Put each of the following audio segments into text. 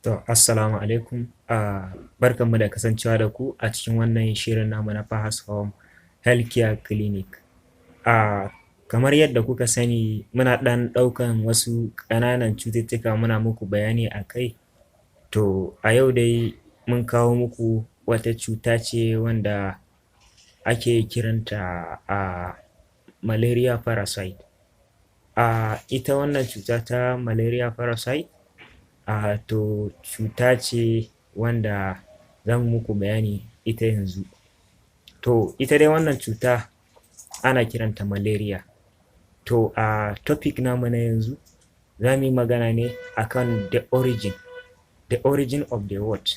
To, assalamu alaikum. Barkanmu da kasancewa da ku a cikin wannan shirin namu na Fahas Home Healthcare Clinic. Kamar yadda kuka sani, muna ɗan ɗaukan wasu ƙananan cututtuka muna muku bayani a kai. To, a yau dai mun kawo muku wata cuta ce wanda ake kiranta malaria parasite. Ita wannan cuta ta malaria parasite to cuta ce wanda zan muku bayani ita yanzu. To ita dai wannan cuta ana kiranta malaria. To topic namu na yanzu za mu yi magana ne akan the origin of the word.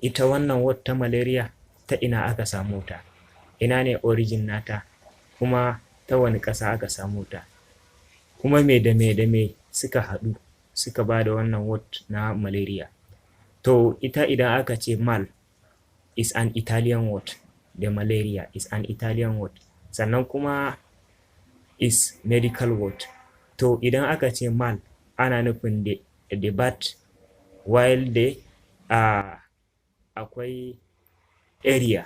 Ita wannan word ta malaria ta ina aka samo ta, ina ne origin nata, kuma ta wani ƙasa aka samo ta, kuma me da me suka haɗu suka ba da wannan word na malaria. To ita idan aka ce mal is an Italian word, da malaria is an Italian word, sannan kuma is medical word. To idan aka ce mal ana nufin the bad, while the akwai area,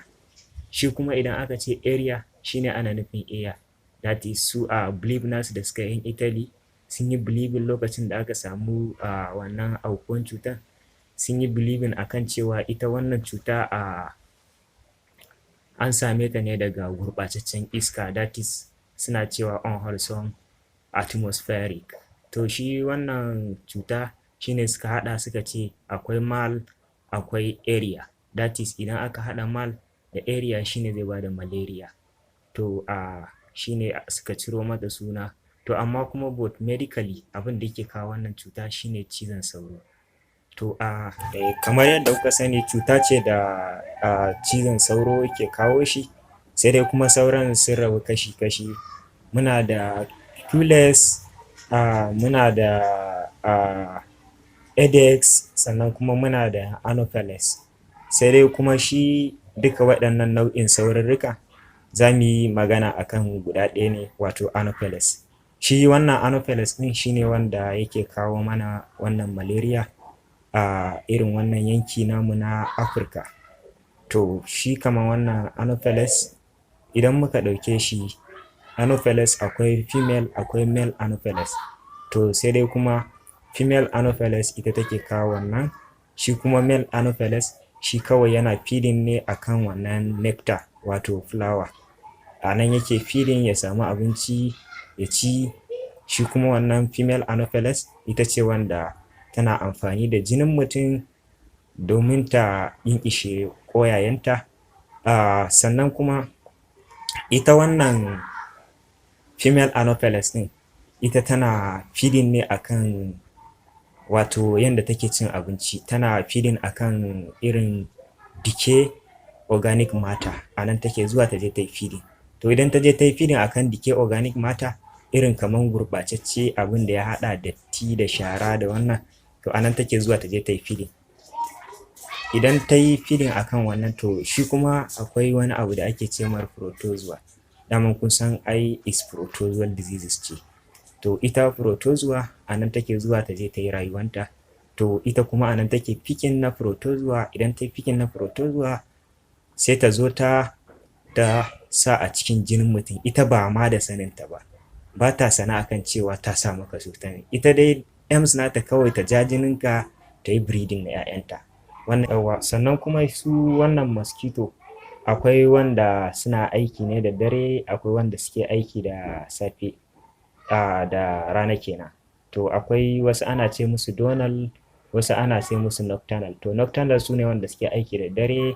shi kuma idan aka ce area shine ana nufin air. That is su believers da suka yin Italy sun yi believing lokacin da aka samu wannan aukuwan cutar, sun yi believing akan cewa ita wannan cuta an same ta ne daga gurɓataccen iska, that is suna cewa unwholesome atmospheric. To shi wannan cuta shine suka haɗa suka ce akwai mal akwai area, that is idan aka haɗa mal da area shine zai bada malaria. To shine suka ciro mata suna. To amma kuma both medically abin da yake kawo wannan cuta shine cizon sauro. To kamar yadda kuka sani cuta ce da cizon sauro yake kawo shi, sai dai kuma sauran sun rabu kashi-kashi. Muna da culex, muna da aedex, sannan kuma muna da anopheles. Sai dai kuma shi duka waɗannan nau'in saurarruka za mu yi magana akan guda ɗaya ne, wato anopheles. Shi wannan anopheles ɗin shine wanda yake kawo mana wannan malaria a irin wannan yanki namu na Afirka. To shi kamar wannan anopheles idan muka ɗauke shi, anopheles akwai female akwai male anopheles. To sai dai kuma female anopheles ita take kawo wannan, shi kuma male anopheles shi kawai yana feeding ne akan wannan nectar, wato flower. A nan yake feeding ya samu abinci ya ci. Shi kuma wannan female anopheles ita ce wanda tana amfani da jinin mutum domin ta ƙinƙishe ƙwayayenta. Sannan kuma ita wannan female anopheles ɗin ita tana feeding ne akan, wato yanda take cin abinci, tana feeding akan irin decay organic matter. A nan take zuwa ta je ta yi feeding. To idan ta je ta yi feeding akan decay organic matter, irin kamar gurɓatacce abin da ya haɗa datti da shara da wannan, to a nan take zuwa ta je ta yi feeding. Idan ta yi feeding akan wannan, to shi kuma akwai wani abu da ake ce mar protozoa. Daman kun san is protozoal diseases ce. To ita protozoa a nan take zuwa ta je ta yi rayuwanta. To ita kuma a nan take picking na protozoa. Idan ta yi picking na protozoa sai ta zo ta sa a cikin jinin mutum, ita ba ma da saninta ba, ba ta sana akan cewa ta sa maka cuta ne. Ita dai aims nata kawai ta ja jininka ta yi breeding na 'ya'yanta. Wannan yawa. Sannan kuma su wannan mosquito akwai wanda suna aiki ne da dare, akwai wanda suke aiki da safe, da rana kenan. To akwai wasu ana ce musu diurnal, wasu ana ce musu nocturnal. To nocturnal su ne wanda suke aiki da dare,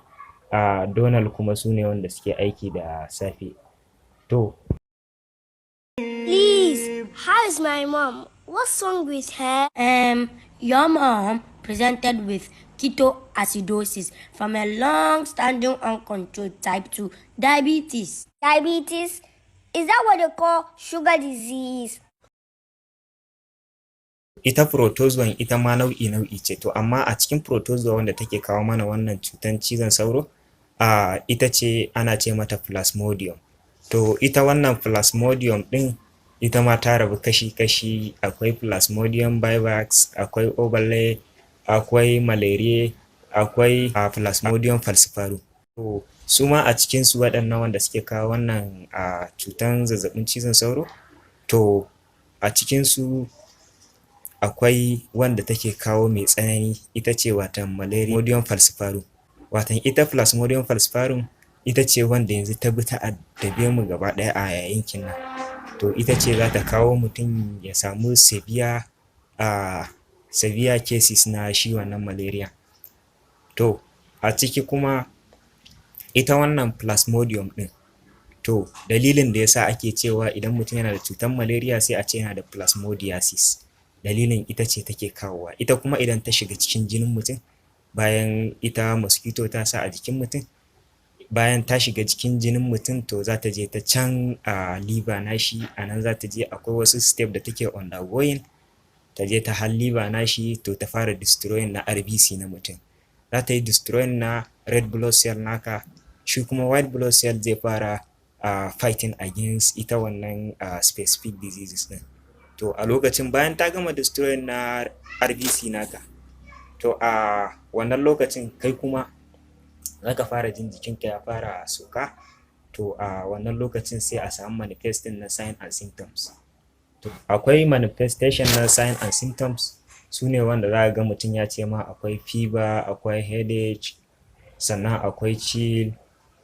diurnal kuma su ne wanda suke aiki da safe. To Please, how is my mom? What's wrong with her? Your mom presented with ketoacidosis from a long-standing uncontrolled type 2 diabetes. Diabetes? Is that what they call sugar disease? ita protozoan ita ma nau'i ce. To amma a cikin protozoa wanda take kawo mana wannan cutan cizon sauro, ita ce ana ce mata plasmodium. To ita wannan plasmodium ɗin ita ma ta rabu kashi-kashi. Akwai plasmodium vivax, akwai overlay, akwai malaria, akwai plasmodium falciparum. To su ma a cikinsu waɗannan wanda suke kawo wannan cutan zazzabin cizon sauro, to a cikinsu akwai wanda take kawo mai tsanani, ita ce watan Plasmodium falciparum. Watan ita Plasmodium falciparum ita ce wanda yanzu ta bi ta addabe mu gaba ɗaya a yankin nan. To ita ce za ta kawo mutum ya samu severe cases na shi wannan malaria. To a ciki kuma ita wannan Plasmodium ɗin, to dalilin da yasa ake cewa idan mutum yana da cutar malaria sai a ce yana da plasmodiasis, dalilin ita ce take kawowa. Ita kuma idan ta shiga cikin jinin mutum, bayan ita mosquito ta sa a jikin mutum, bayan ta shiga cikin jinin mutum, to za ta je ta can liver nashi, a nan za ta je akwai wasu step da take undergoing, ta je ta har liver nashi, to ta fara destroying na RBC na mutum. Za ta yi destroying na red blood cell naka, shi kuma white blood cell zai fara fighting against ita wannan specific diseases ɗin. To a lokacin bayan ta gama destroying na RBC naka, to a wannan lokacin kai kuma za ka fara jin jikinka ya fara sauka. To a wannan lokacin sai a samu manifesting na sign and symptoms. To akwai manifestation na sign and symptoms, su ne wanda za ka ga mutum ya ce ma akwai fever, akwai headache, sannan akwai chill,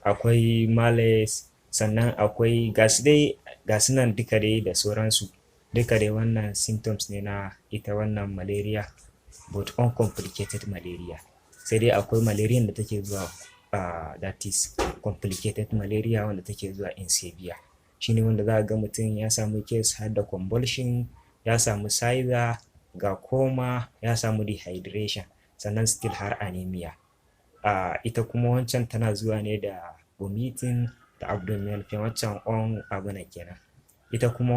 akwai malaise, sannan akwai gasu nan duka dai da sauransu. Duka dai wannan symptoms ne na ita wannan malaria, but uncomplicated malaria. Sai dai akwai malaria da take zuwa that is complicated malaria, wanda take zuwa in severe. Shi ne wanda za ka ga mutum ya samu case har da convulsion, ya samu seizure, ga coma, ya samu dehydration, sannan still har anemia. Ita kuma wancan tana zuwa ne da vomiting da abdominal pain, wancan abu na kenan. Ita kuma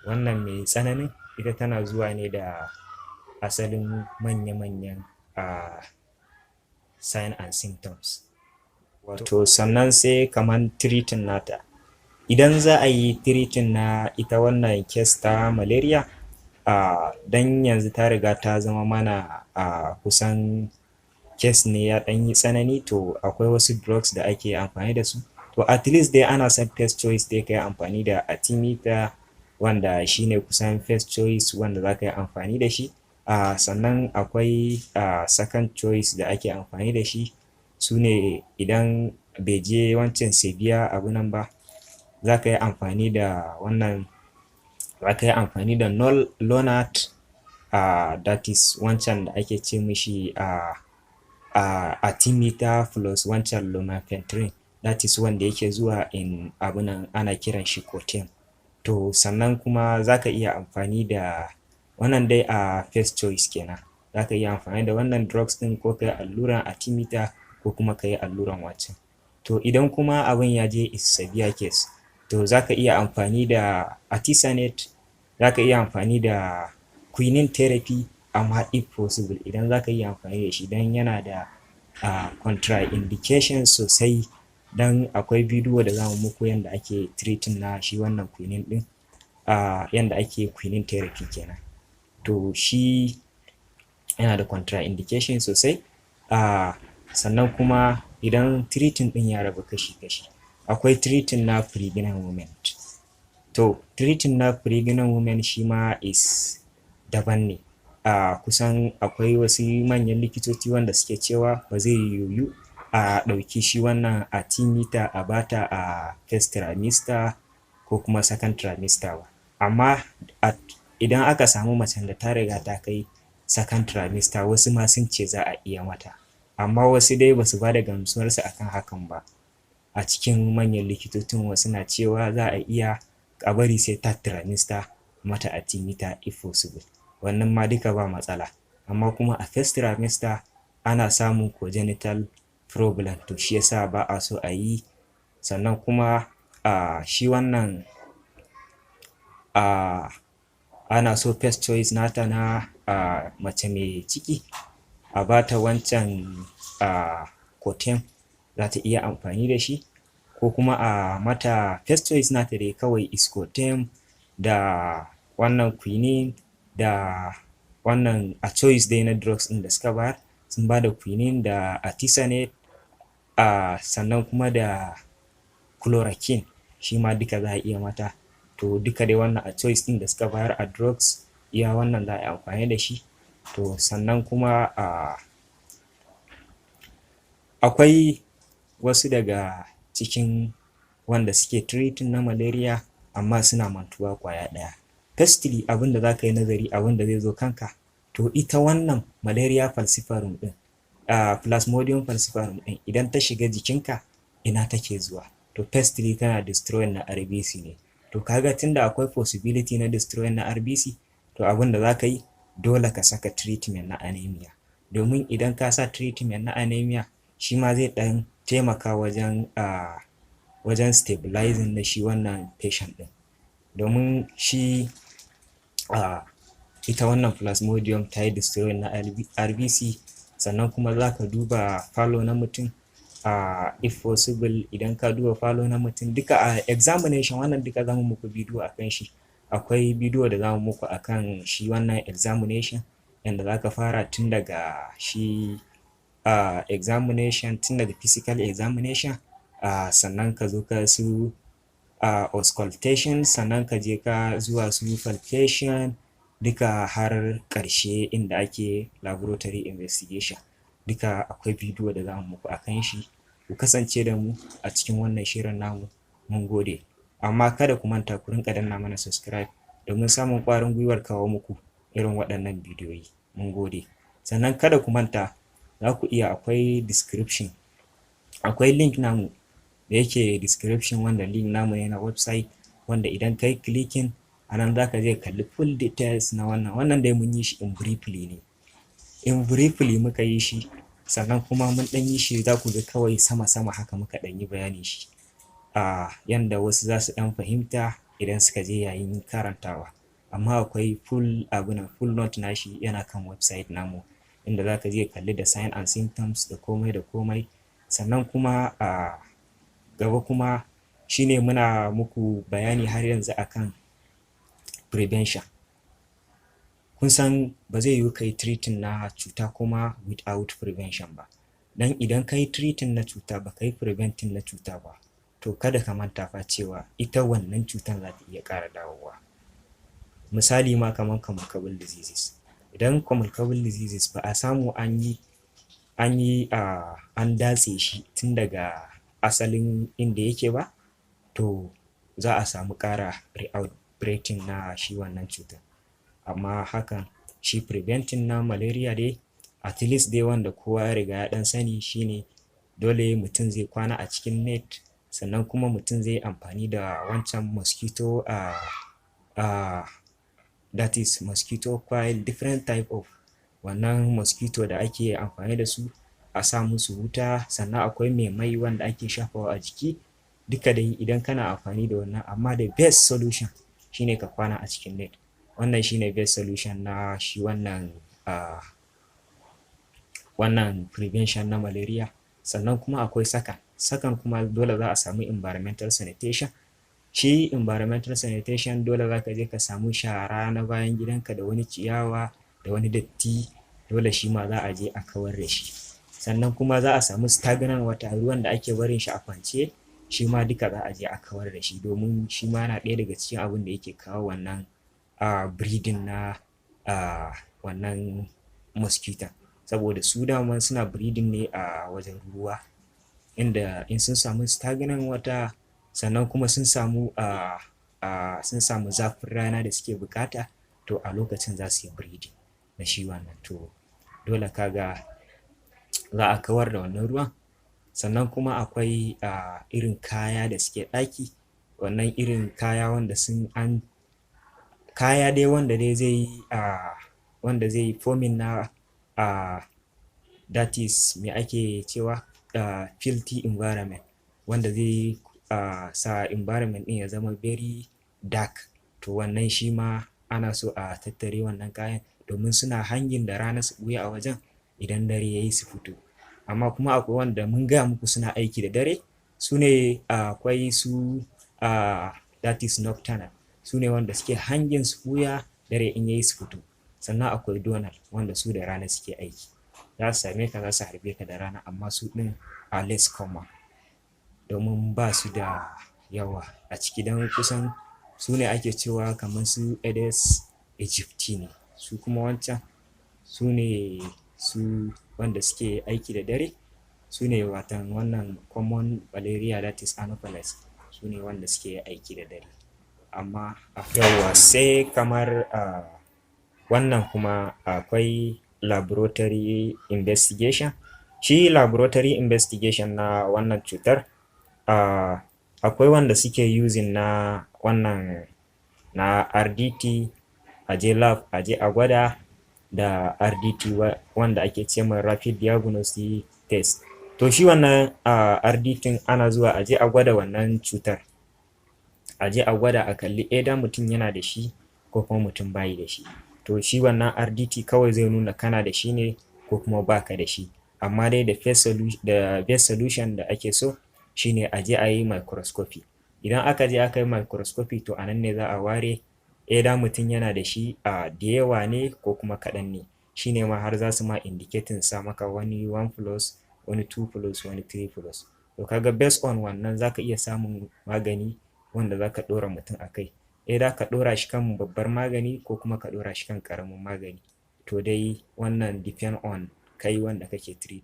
wannan mai tsananin, ita tana zuwa ne da asalin manya-manyan sign and symptoms. Wato sannan sai kaman treating nata. Idan za a yi treating na ita wannan case ta malaria, dan yanzu ta riga ta zama mana kusan case ne ya ɗan yi tsanani, to akwai wasu drugs da ake amfani da su. To at least dai ana son first choice dai ka yi amfani da artemether, wanda shi ne kusan first choice wanda za ka yi amfani da shi. Sannan akwai second choice da ake amfani da shi, su ne idan bai je wancan severe abu nan ba, za ka yi amfani da wannan, za ka yi amfani da Lonart, that is wancan da ake ce mishi artemether plus wancan lumefantrine, that is wanda yake zuwa in abu nan ana kiran shi coartem. To sannan kuma za ka iya amfani da wannan dai first choice kenan, za ka iya amfani da wannan drugs ɗin, ko ka yi alluran artemether ko kuma ka yi alluran wancan. To idan kuma abin ya je is severe case, to za ka iya amfani da artesunate, za ka iya amfani da quinine therapy, amma if possible idan za ka iya amfani da shi dan yana da contraindication sosai, dan akwai bidiyo da za mu muku yanda ake treating na shi wannan quinine ɗin, yanda ake quinine therapy kenan. To shi yana da contraindication sosai. Sannan kuma idan treating ɗin ya rabu kashi-kashi, akwai treating na pregnant women. To treating na pregnant women shi ma is daban ne. Kusan akwai wasu manyan likitoci wanda suke cewa ba zai yiwu a ɗauki shi wannan artemether a bata a first trimester ko kuma second trimester ba. Amma idan aka samu macen da ta riga ta kai second trimester, wasu ma sun ce za a iya mata, amma wasu dai ba su ba da gamsuwarsu akan hakan ba. A cikin manyan likitocin wasu na cewa za a iya a bari sai third trimester mata artemether if possible, wannan ma duka ba matsala. Amma kuma a first trimester ana samun congenital problem, to shi yasa ba a so a yi. Sannan kuma shi wannan ana so first choice nata na mace mai ciki a bata wancan coartem, za ta iya amfani da shi, ko kuma a mata first choice nata dai kawai is coartem da wannan quinine da wannan a choice dai na drugs ɗin da suka bayar, sun ba da quinine da artesunate sannan kuma da chloroquine shi ma duka za a iya mata. To duka dai wannan a choice ɗin da suka bayar a drugs iya wannan za a yi amfani da shi. To sannan kuma akwai wasu daga cikin wanda suke treating na malaria amma suna mantuwa ƙwaya ɗaya. Firstly abin da za ka yi nazari abin da zai zo kanka, to ita wannan malaria falciparum ɗin plasmodium falciparum ɗin idan ta shiga jikinka ina take zuwa? To firstly tana destroying na RBC ne. To kaga tunda akwai possibility na destroying na RBC, to abin da za ka yi dole ka saka treatment na anemia. Domin idan ka sa treatment na anemia shi ma zai ɗan taimaka wajen stabilizing na shi wannan patient ɗin. Domin shi ita wannan plasmodium ta yi destroying na RBC, sannan kuma za ka duba falo na mutum if possible idan ka duba falo na mutum duka a examination wannan duka zamu muku bidiyo akan shi. Akwai bidiyo da zamu muku akan shi wannan examination yanda za ka fara tun daga shi examination, tun daga physical examination sannan ka zo ka su auscultation, sannan ka je ka zuwa su palpation duka har ƙarshe inda ake laboratory investigation. Duka akwai bidiyo da zamu muku akan shi. Ku kasance da mu a cikin wannan shirin namu. Mun gode. Amma kada ku manta ku rinƙa danna mana subscribe domin samun ƙwarin gwiwar kawo muku irin waɗannan bidiyoyi. Mun gode. Sannan kada ku manta za ku iya akwai description, akwai link namu da yake description wanda link namu ne na website wanda idan ka yi clicking a nan za ka je kalli full details na wannan dai mun yi shi in briefly ne. In briefly muka yi shi, sannan kuma mun ɗan yi shi za ku ga kawai sama-sama haka muka ɗan yi bayanin shi yanda wasu za su ɗan fahimta idan suka je yayin karantawa. Amma akwai full note nashi yana kan website namu inda za ka je kalli da sign and symptoms da komai da komai. Sannan kuma gaba kuma shine muna muku bayani har yanzu akan prevention. Kun san ba zai yiwu ka yi treating na cuta kuma without prevention ba. Dan idan ka yi treating na cuta ba ka yi preventing na cuta ba, to kada ka manta fa cewa ita wannan cutar za ta iya ƙara dawowa. Misali ma kamar communicable diseases. Idan communicable diseases ba a samu an datse shi tun daga asalin inda yake ba, to za a samu ƙara re-outbreaking na shi wannan cutar. Amma hakan shi preventing na malaria dai at least dai wanda kowa ya riga ya ɗan sani shine dole mutum zai kwana a cikin net, sannan kuma mutum zai amfani da wancan mosquito that is mosquito coil, different type of wannan mosquito da ake amfani da su a sa musu wuta, sannan akwai mai wanda ake shafawa a jiki. Duka dai idan kana amfani da wannan, amma the best solution shine ka kwana a cikin net. Wannan shine best solution na shi wannan prevention na malaria. Sannan kuma akwai second kuma dole za a samu environmental sanitation. Shi environmental sanitation dole za ka je ka samu shara na bayan gidanka da wani ciyawa da wani datti, dole shi ma za a je a kawar da shi. Sannan kuma za a samu stagnant water, ruwan da ake barin shi a kwance, shi ma duka za a je a kawar da shi domin shi ma yana ɗaya daga cikin abin da yake kawo wannan breeding na wannan mosquito. Saboda su dama suna breeding ne a wajen ruwa, inda in sun samu stagnant water sannan kuma sun samu zafin rana da suke buƙata, to a lokacin za su yi breeding na shi wannan. To dole kaga za a kawar da wannan ruwan. Sannan kuma akwai irin kaya da suke ɗaki, wannan irin kaya wanda kaya dai wanda dai zai yi forming na that is me ake cewa filthy environment, wanda zai sa environment ɗin ya zama very dark. To wannan shi ma ana so a tattare wannan kayan domin suna hangin da rana su ɓuya a wajen, idan dare yayi su fito. Amma kuma akwai wanda mun gaya muku suna aiki da dare, su ne akwai su that is nocturnal, su ne wanda suke hangin su ɓuya dare in yayi su fito. sannan akwai donal wanda su da rana suke aiki, za su same ka za su harbe ka da rana, amma su ɗin are less common domin ba su da yawa a ciki, don kusan su ne ake cewa kamar su Aedes aegypti ne. Su kuma wancan su ne su wanda suke aiki da dare, su ne watan wannan common malaria that is anopheles, su ne wanda suke aiki da dare. Amma yawa sai kamar wannan kuma akwai laboratory investigation. Shi laboratory investigation na wannan cutar akwai wanda suke using na wannan na RDT, a je lab a je a gwada da RDT wanda ake ce mai rapid diagnostic test. To shi wannan RDT ana zuwa a je a gwada wannan cutar, a je a gwada a kalli either mutum yana da shi ko kuma mutum bayi da shi. To shi wannan RDT kawai zai nuna kana da shi ne ko kuma baka da shi, amma dai the best solution da ake so shine a je a yi microscopy. Idan aka je aka yi microscopy to a nan ne za a ware either mutum yana da shi da yawa ne ko kuma kaɗan ne. Shi ne ma har za su ma indicating sa maka wani 1+, wani 2+, wani 3+. To kaga based on wannan za ka iya samun magani wanda za ka ɗora mutum a kai. Either ka ɗora shi kan babbar magani ko kuma ka ɗora shi kan ƙaramin magani. To dai wannan depend on kai wanda kake treat.